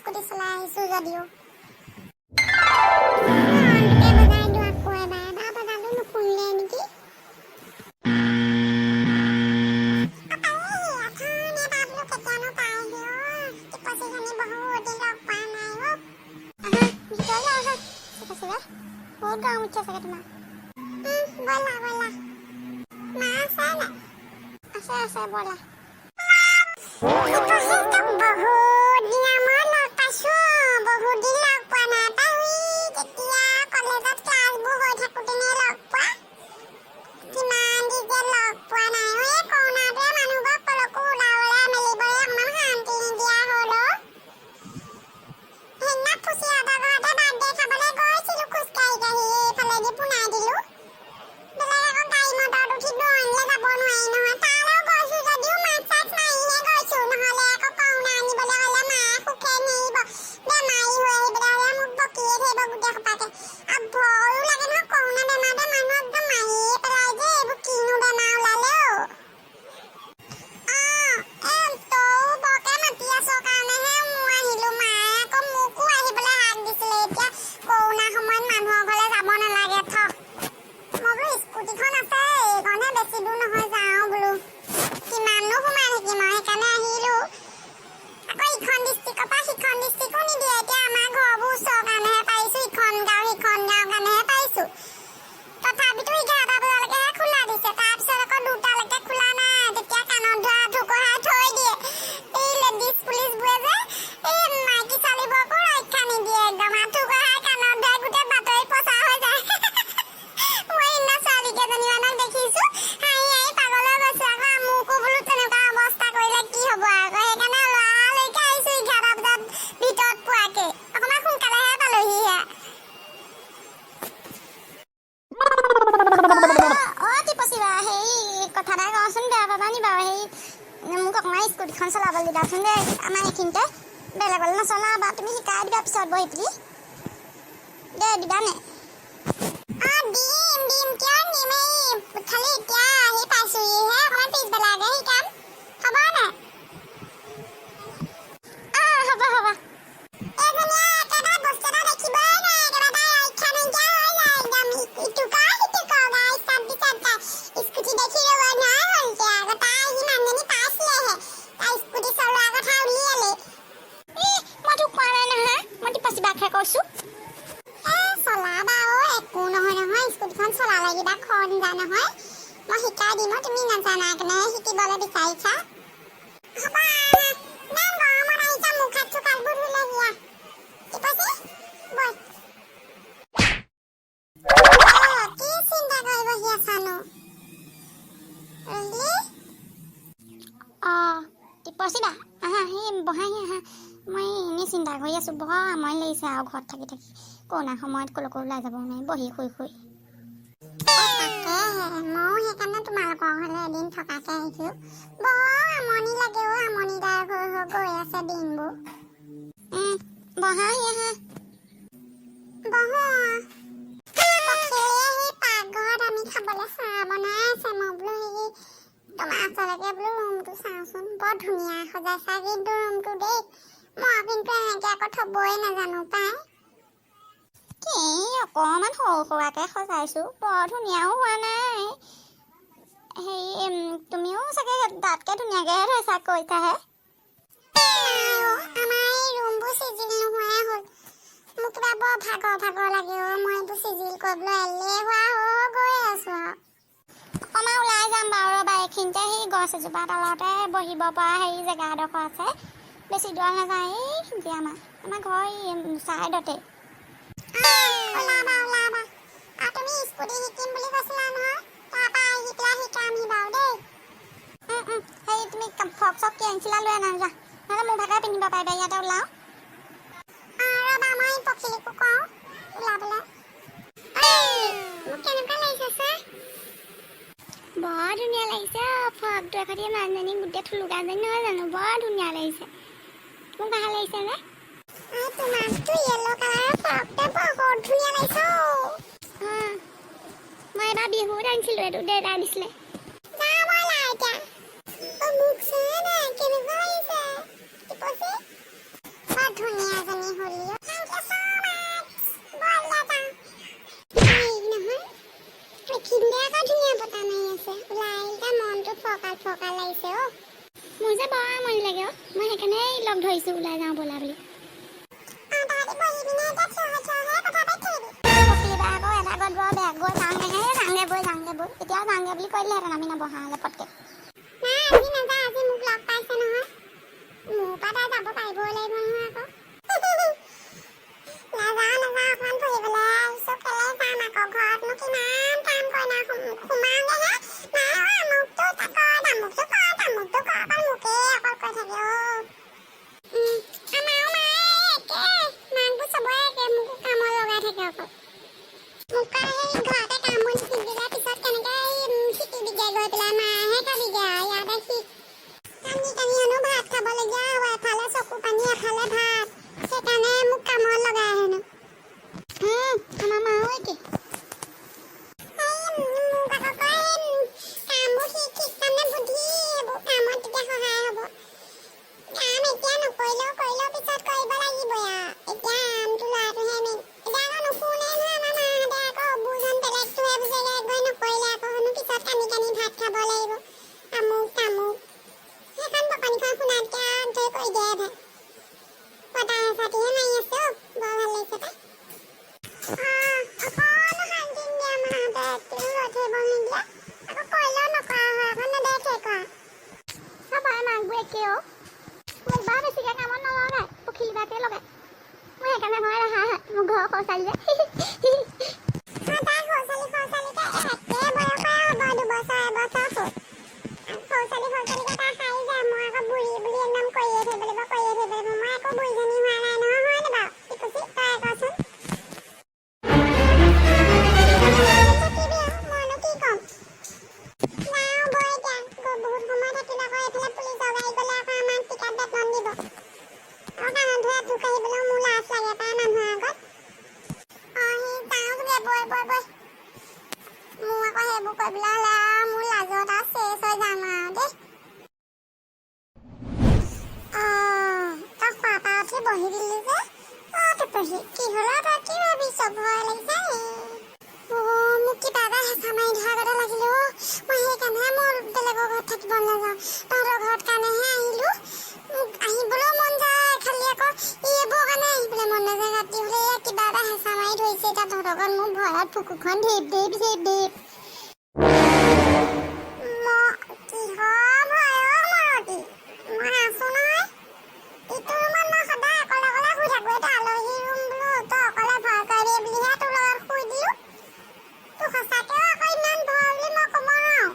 Scooty চলাই আহিছোঁ যদিও বহুত গৰম উঠিছে চাগে তোমাৰ বলা বলা মা আছে নে আছে আছে বলা বহুত দিন মই লগ পাইছোঁ বহুত দিন লগ পোৱা নাই পাই তেতিয়া কলেজত ক্লাছবোৰ হৈ থাকোঁতেনে লগ পোৱা কিমান দিন যে লগ পোৱা নাই এই কৰোণাটোৱে মানুহবোৰক কলৈকো ওলাবলৈ মেলিবলৈ অকণমান শান্তি নিদিয়া হ'ল সেইদিনা ফুচিহঁতৰ ঘৰতে বাৰ্থডে খাবলৈ গৈছিলোঁ খোজকাঢ়ি কাঢ়ি এইফালেদি পোনাই দিলোঁ বেলেগ আকৌ গাড়ী মটৰত উঠি দৌৰিলে যাব নোৱাৰি নহয় তালৈও গৈছোঁ যদিও মাছ চাছ মাৰিহে গৈছোঁ নহ'লে আকৌ কৰোণা আনিবলৈ হ'লে মায়ে সুখে নেৰিব বেমাৰী হৈ আহি পেলাই মোক বকিয়ে থাকিব গোটেই সোপাকে আৰু ভয়ো লাগে নহয় কৰোণা বেমাৰতে মানুহ একদম মাৰিয়ে পেলাই যে এইবোৰ কিনো বেমাৰ ওলালে তয়ো বৰকে মাতি আছ কাৰণেহে মই আহিলোঁ মায়ে আকৌ মোকো আহিবলৈ হাক দিছিলে এতিয়া কৰোণা সময়ত মানুহৰ ঘৰলৈ যাব নালাগে মই বোলো স্কুটিখন আছে এইখনহে বেছি দূৰ নহয় যাওঁ বোলো কিমাননো সোমাই থাকিম আৰু সেইকাৰণে আহিলোঁ আকৌ ইখন ডিষ্ট্ৰিক্টৰ পৰা সিখন ডিষ্ট্ৰিক্টো নিদিয়ে এতিয়া আমাৰ ঘৰবোৰ ওচৰৰ কাৰণেহে পাৰিছোঁ ইখন গাঁও সিখন গাঁও কাৰণেহে পাৰিছোঁ তথাপিতো 11টা বজালৈকেহে খোলা দিছে তাৰপিছত আকৌ 2টালৈকে খোলা নাই তেতিয়া কাণত ধৰা ঢুকহাই থৈ দিয়ে এই লেডিজ পুলিচবোৰে যে এই মাইকী ছোৱালীবোৰকো ৰক্ষা নিদিয়ে একদম ঢুকহাই কাণত ধৰাই গোটেই বাতৰিত প্ৰচাৰ হৈ যায় মই সেইদিনা ছোৱালী কেইজনীমানক দেখিছোঁ হাঁহি হাঁহি পাগল হৈ গৈছোঁ আকৌ মোকো বোলো তেনেকুৱা অৱস্থা কৰিলে কি হ'ব আকৌ সেইকাৰণে লৰালৈকে আহিছোঁ 11টা বজাত ভিতৰত পোৱাকে অকণমান সোনকালেহে পালোহিহে টিপচিবা হেৰি কথা এটা কওঁচোন বেয়া পাবা নি বাৰু হেৰি মোক অকণমান স্কুটিখন চলাবলৈ দিবাচোন দেই আমাৰ এইখিনিতে বেলেগলৈ নচলাবা তুমি শিকাই দিবা পিছত বহি পিনি দেই দিবানে দিম দিম কিয় নিম এই খালি এতিয়া আহি পাইছোঁহিহে অকণমান পিছবেলাকে শিকাম হ'ব নাই হ'ব হ'ব এজনীয়ে একেবাৰে বস্তু এটা দেখিবই নোৱাৰে একেবাৰে ৰক্ষা নাইকিয়া হৈ যায় একদম ইটো কৰ সিটো কৰ গাই স্কুটি দেখি ৰ'ব নোৱাৰা হ'লগে আকৌ তাই আহি মানুহজনী পাইছিলেহে তাই স্কুটি চলোৱাৰ কথা উলিয়ালে মই তোক কোৱা নাই নহয় মই টিপচিবাকহে কৈছোঁ চলাবা একো নহয় নহয় স্কুটিখন চলালে কিবা খন যায় নহয় মই শিকাই দিম তুমি নাজানা কাৰণেহে শিকিবলৈ বিচাৰিছা হ'ব ইমান গৰমত আহিছা মুখ হাত চোকালবোৰ ধুলে দিয়া টিপচি বৈ কি চিন্তা কৰি বহি আছানো টিপচিবা আহা সেই বহাহি আহা মই এনেই চিন্তা কৰি আছোঁ বৰ আমনি লাগিছে আৰু ঘৰত থাকি থাকি কৰোণা সময়ত কলৈকো ওলাই যাব নোৱাৰি বহি শুই শুই ময়ো সেইকাৰণে তোমালোকৰ ঘৰলৈ এদিন থকাকৈ আহিছোঁ বৰ আমনি লাগে আমনিদায়ক হৈ হৈ গৈ আছে দিনবোৰ বহাহি আহা বহো সেই পাকঘৰত আমি খাবলৈ চাহ বনাই আছে মই বোলো হেৰি তোমাৰ ওচৰলৈকে বোলো ৰুমটো চাওঁচোন বৰ ধুনীয়া সজাইছা কিন্তু ৰুমটো দেই মই কিন্তু এনেকৈ আকৌ থ'বই নাজানো পাই কি অকণমান সৰু সৰুকৈ সজাইছোঁ বৰ ধুনীয়াও হোৱা নাই হেৰি তুমিও চাগে তাতকৈ ধুনীয়াকৈহে থৈছা কৈছাহে আমাৰ এই ৰুমবোৰ চিজিল নোহোৱাই হ'ল মোক কিবা বৰ ভাগৰ লাগে মই এইবোৰ চিজিল কৰিবলৈ এলেহুৱা হৈ গৈ আছোঁ আৰু অকণমান ওলাই যাম বাৰু ৰ'বা এইখিনিতে সেই গছ এজোপা তলতে বহিব পৰা হেৰি জেগা এডোখৰ আছে বেছি দূৰ নাযায় এইখিনিতে আমাৰ ঘৰ ছাইডতে ওলাবা আৰু তুমি স্কুটি শিকিম বুলি কৈছিলা নহয় তাৰপৰা আহি পেলাই শিকামহি বাৰু দেই হেৰি তুমি ফ্ৰক চক কি আনিছিলা লৈ আনা যা নহ'লে মোৰ ভাগে পিন্ধিব পাৰিবা ইয়াতে ওলাওঁ ৰ'বা মই পখিলিকো কওঁ ওলাবলৈ মোক কেনেকুৱা লাগিছে ছাৰ বৰ ধুনীয়া লাগিছে ফ্ৰকটো এখেতি মানুহজনী গোটেই থুলুকাজনী নহয় জানো বৰ ধুনীয়া লাগিছে মোক ভাল লাগিছে নে তোমাকতো য়েল্লো কালাৰৰ ফ্ৰকটো বহুত ধুনীয়া লাগিছে মই এবাৰ বিহুত আনিছিলোঁ এইটো দেউতাই দিছিলে মোক চোৱা নাই কেনেকুৱা লাগিছে টিপচি বৰ ধুনীয়া ফৰকাল লাগিছে অ'। মোৰ যে বৰ আমনি লাগে অ', মই সেইকাৰণে লগ ধৰিছোঁ ওলাই যাওঁ ব'লা বুলি। তাহাঁতি বহি পিনে এতিয়া থিয় কথা পাতি থাকিবি। পকীবা আকৌ এটা গত বৰ বেয়া গৈ যাওঁগে যাওঁগে বৈ এতিয়া যাওঁগে বুলি কৈ দিলেহেঁতেন আমি নবহা হ'লে পটকে। নাই আজি নাযায়, আজি মোক লগ পাইছে নহয়। মোৰ পৰা তাই যাব পাৰিবই লাগিব নহয় আকৌ। নাযাওঁ অকণমান ফুৰিবলৈ আহিছোঁ, কেলে যাম আকৌ ঘৰতনো কিমান কাম কৰি সোমাওগৈহে। নাই আমুকটো কৰ তামুকটো কৰ অকল মোকেই অকল কৈ থাকে অ'। আমাৰো মায়ে একে, মাকবোৰ চবৰে একে, মোকো কামত লগাই থাকে অকল। মোক সেই ঘৰতে কাম বন শিকি দিলে পিছত কেনেকে শিকিবিগে গৈ পেলাই মায়েহে খাবিগে আৰু ইয়াতে শিক। কানি হেনো ভাত খাবলগীয়া হয়, এফালে চকু পানী এফালে ভাত, সেইকাৰণে মোক কামত লগাই হেনো। আমাৰ মাও একে। মোক আকৌ কয় কামবোৰ শিক তাৰমানে বুদ্ধি এইবোৰ কামত তেতিয়া সহায় হ'ব। কাম এতিয়া নকৰিলেও পিছত কৰিব লাগিবই আৰু। এতিয়া আমটো ল'ৰাটোহে মেইন। এতিয়া আকৌ নুশুনে নহয় আমাৰ মাহঁতে, আকৌ বুজন বেলেগটোহে বুজেগে, গৈ নকৰিলে আকৌ হেনো পিছত কানি ভাত খাব লাগিব আমুক তামুক। সেইখন বকনিখন শুনাতকে আৰু ধৰি কৰি দিয়ে ভাই। পতাই চাতিহে মাৰি আছে অ', বৰ ভাল লাগিছে তাই। অকণো শান্তি নিদিয়ে মাহঁতে, একটিও ৰৈ থাকিব নিদিয়ে। আকৌ কৰিলেও নকৰা হয়, আকৌ নেদেখে কৰা। চবৰে মাকবোৰ একে অ'। মোক বাৰু বেছিকৈ কামত নলগায়, পখিলিবাকে লগায়। মই সেইকাৰণে মই ৰেহা হয়, মোৰ ঘৰৰ খৰচালি যে। তাই খৰচালিকে একে বয়সৰে হ'ব, 2 এবছৰ সৰু। খৰচালিকে তাই খাই যায়, মই আকৌ বুঢ়ী বুলি একদম কৰিয়ে থাকিব লাগিব। মই আকৌ বুঢ়ীজনী হোৱা নাই নহয়, হয়নে বাৰু? টিপুচি তই কচোন। থাকিবি আৰু, মইনো কি ক'ম। নাই বৈ এতিয়া, বহুত সময় থাকিলে আকৌ এইফালে পুলিচৰ গাড়ী গ'লে আকৌ আমাক টিকেট বেতন দিব। আৰু কাণত ধৰি আঁঠু কাঢ়িবলৈও মোৰ লাজ লাগে পাই মানুহৰ আগত। যাওঁগে বৈ। মোৰ আকৌ সেইবোৰ কৰিবলৈ হ'লে আৰু মোৰ লাজত আৰু চেচ হৈ যাম আৰু দেই। তই খোৱাৰ পৰা উঠি বহি দিলি যে, টোপহি কি হ'ল তই কি ভাবিছ? ভয় লাগিছে মোক কিবা এটা হেঁচা মাৰি ধৰা গতে লাগিলে অ'। মই সেইকাৰণেহে মোৰ বেলেগৰ ঘৰত থাকিব নাযাওঁ, তহঁতৰ ঘৰত কাৰণেহে আহিলোঁ। আহিবলৈও মন যায়, খালি আকৌ এইবোৰ কাৰণে আহিবলৈ মন নাযায়। ৰাতি হ'লে কিবা এটা হেঁচা মাৰি ধৰিছে, এতিয়া তহঁতৰ ঘৰত মোৰ ভয়ত ফুকুখন ঢেপ। কিহৰ ভয় অ' মৰতি? মই আছোঁ নহয়। ইটো ৰুমত মই সদায় অকলে শুই থাকোঁ। এইটো আলহী ৰুম বোলো, তই অকলে ভয় কৰিবি বুলিহে তোৰ লগত শুই দিলোঁ। তোৰ সঁচাকেও আকৌ ইমান ভয় বুলি মই ক'ব নোৱাৰোঁ।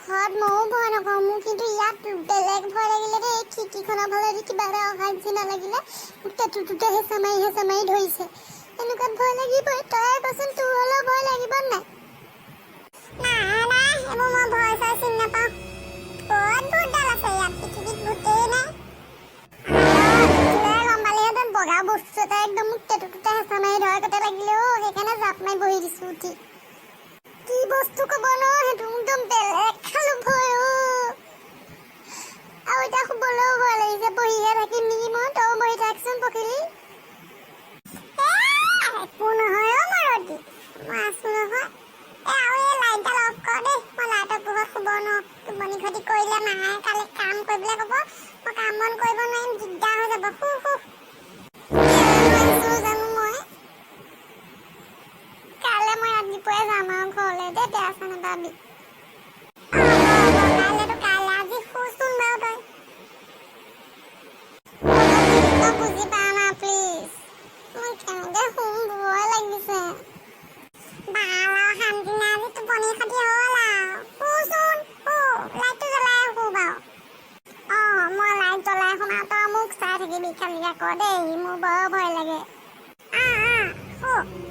ঘৰত ময়ো ভয় নকৰোঁ, মোৰ কিন্তু ইয়াত বেলেগ ভয় লাগিলে দেই। খিৰিকীখনৰ ফালেদি কিবা এটা অহা নিচিনা লাগিলে, মোক টেটুটোতে হেঁচা মাৰি ধৰিছে। এনেকুৱাত ভয় লাগিবই। তই কচোন, তোৰ হ'লেও ভয় লাগিব নাই? নাই, এইবোৰ মই ভয় চয় চিনি নাপাওঁ। ক'ত ভূতডাল আছে ইয়াত? পৃথিৱীত ভূতেই নাই। গম পালেহেঁতেন বগা বস্তু এটা একদম মোক টেটুটোতে হেঁচা মাৰি ধৰা গতে লাগিলে অ', সেইকাৰণে জাপ মাৰি বহি দিছোঁ উঠি। কি বস্তু ক'ব নোৱাৰো, সেইটো একদম বেলেগ খালো ভয় অ'। আৰু এতিয়া শুবলৈও ভয় লাগিছে, বহিহে থাকিম নেকি মই? তইও বহি থাকচোন পখিলি। একো নহয় অ' মৰতি, মই আছোঁ নহয়। আৰু এই লাইটডাল অফ কৰ দেই, মই লাইটৰ পোহৰত শুব নোৱাৰোঁ। টোপনি খতি কৰিলে মায়ে কালি কাম কৰিবলৈ ক'ব, মই কাম বন কৰিব নোৱাৰিম, দিগদাৰ হৈ যাব। জানো মই কাইলৈ মই ৰাতিপুৱাই যাম আৰু ঘৰলৈ দেই, বেয়া চেয়া নাপাবি। কাইলৈ আজি শুচোন বাৰু তই। বুজি পা না প্লিজ, মই কেনেকে শুম ভয় লাগিছে। শান্তি নাই, আজি টোপনি খতি হ'ল আৰু। শুচোন, লাইটটো জ্বলাই শু বাৰু। মই লাইট জ্বলাই শুম আৰু তই মোক চাই থাকিবি খালি আকৌ দেই, মোৰ বৰ ভয় লাগে। শু।